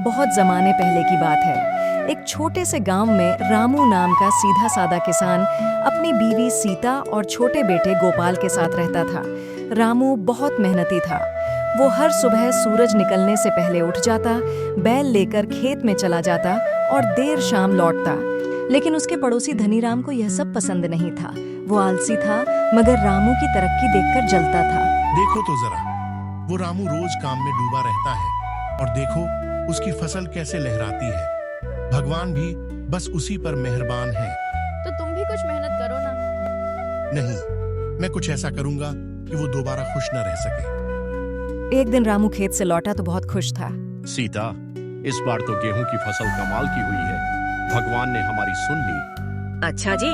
बहुत जमाने पहले की बात है। एक छोटे से गांव में रामू नाम का सीधा सादा किसान अपनी बीवी सीता और छोटे बेटे गोपाल के साथ रहता था। रामू बहुत मेहनती था। वो हर सुबह सूरज निकलने से पहले उठ जाता, बैल लेकर खेत में चला जाता और देर शाम लौटता। लेकिन उसके पड़ोसी धनीराम को यह सब पसंद नहीं था। वो आलसी था, मगर रामू की तरक्की देखकर जलता था। देखो तो जरा, वो रामू रोज काम में डूबा रहता है और देखो उसकी फसल कैसे लहराती है। भगवान भी बस उसी पर मेहरबान है। तो तुम भी कुछ मेहनत करो ना। नहीं, मैं कुछ ऐसा करूंगा कि वो दोबारा खुश न रह सके। एक दिन रामू खेत से लौटा तो बहुत खुश था। सीता, इस बार तो गेहूं की फसल कमाल की हुई है। भगवान ने हमारी सुन ली। अच्छा जी,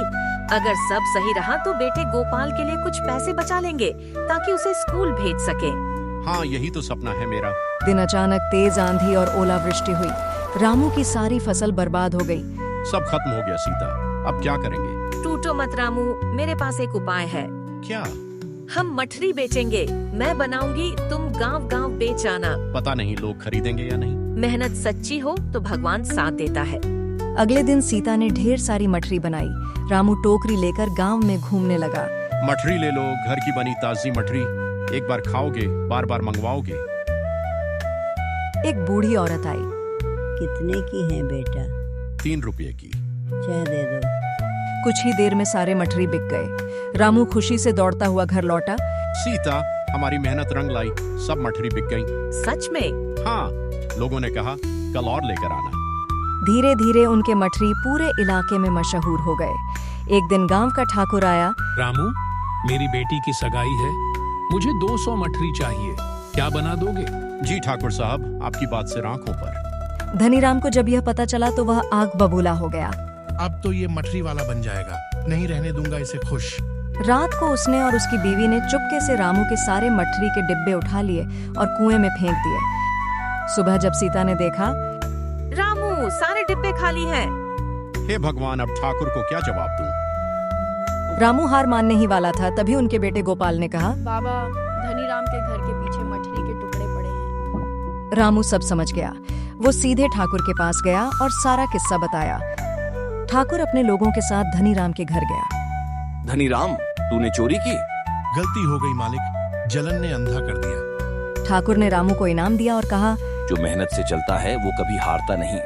अगर सब सही रहा तो बेटे गोपाल के लिए कुछ पैसे बचा लेंगे ताकि उसे स्कूल भेज सके। हाँ, यही तो सपना है मेरा। दिन अचानक तेज आंधी और ओलावृष्टि हुई। रामू की सारी फसल बर्बाद हो गई। सब खत्म हो गया सीता, अब क्या करेंगे? टूटो मत रामू, मेरे पास एक उपाय है। क्या? हम मठरी बेचेंगे। मैं बनाऊंगी, तुम गांव-गांव बेच आना। पता नहीं लोग खरीदेंगे या नहीं। मेहनत सच्ची हो तो भगवान साथ देता है। अगले दिन सीता ने ढेर सारी मठरी बनाई। रामू टोकरी लेकर गांव में घूमने लगा। मठरी ले लो, घर की बनी ताजी मठरी। एक बार खाओगे, बार बार मंगवाओगे। एक बूढ़ी औरत आई। कितने की है बेटा? 3 रुपये की। चाय दे दो। कुछ ही देर में सारे मठरी बिक गए। रामू खुशी से दौड़ता हुआ घर लौटा। सीता, हमारी मेहनत रंग लाई, सब मठरी बिक गई। सच में? हाँ, लोगों ने कहा कल और लेकर आना। धीरे धीरे उनके मठरी पूरे इलाके में मशहूर हो गए। एक दिन गांव का ठाकुर आया। रामू, मेरी बेटी की सगाई है, मुझे 200 मठरी चाहिए, क्या बना दोगे? जी ठाकुर साहब, आपकी बात से आंखों पर। धनीराम को जब यह पता चला तो वह आग बबूला हो गया। अब तो ये मठरी वाला बन जाएगा, नहीं रहने दूंगा इसे खुश। रात को उसने और उसकी बीवी ने चुपके से रामू के सारे मठरी के डिब्बे उठा लिए और कुएं में फेंक दिए। सुबह जब सीता ने देखा, रामू, सारे डिब्बे खाली हैं। हे भगवान, अब ठाकुर को क्या जवाब दूं? रामू हार मानने ही वाला था। तभी उनके बेटे गोपाल ने कहा, बाबा, धनीराम के घर के पीछे मठरी के टुकड़े पड़े हैं। रामू सब समझ गया। वो सीधे ठाकुर के पास गया और सारा किस्सा बताया। ठाकुर अपने लोगों के साथ धनीराम के घर गया। धनीराम, तूने चोरी की? गलती हो गई मालिक, जलन ने अंधा कर दिया। ठाकुर ने रामू को इनाम दिया और कहा, जो मेहनत से चलता है वो कभी हारता नहीं।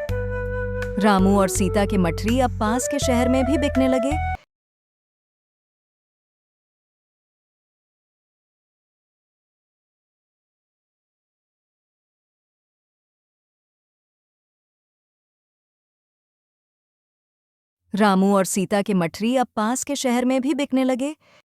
रामू और सीता के मठरी अब पास के शहर में भी बिकने लगे। रामू और सीता के मठरी अब पास के शहर में भी बिकने लगे।